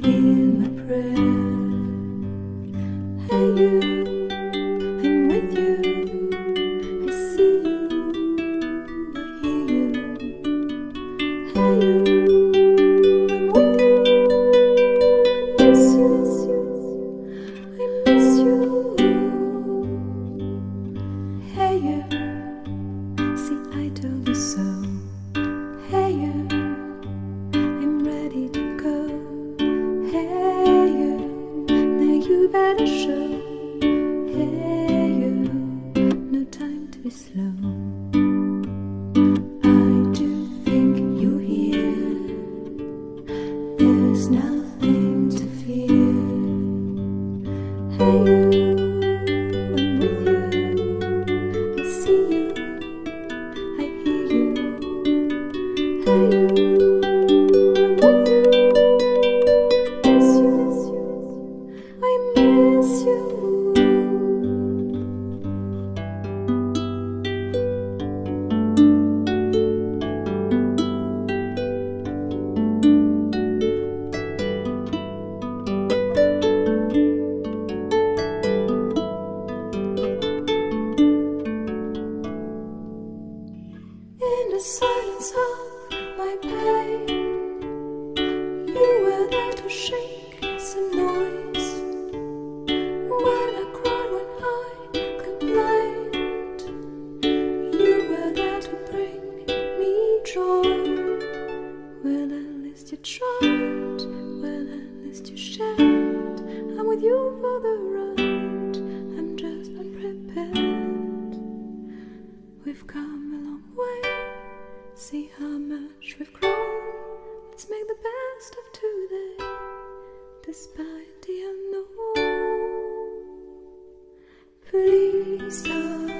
hear my prayer. Hey you, I'm with you. I see you, I hear you. Hey you, I'm with you. I miss you, I miss you. Hey you, see I told you so. Hey you, I'm ready to go. Hey you, now you better show. Hey you, no time to be slow. I do think you're here. There's nothing to fear. Hey you, I'm with you. I see you, I hear you. Hey you, I'm with you. I miss you. In the silence of my pain, you were there to shake some noise. When I cried, when I complained, you were there to bring me joy. Well, at least you tried, well, at least you shared. I'm with you for the ride, I'm just unprepared. We've come a long way, see how much we've grown. Let's make the best of today, despite the unknown. Please don't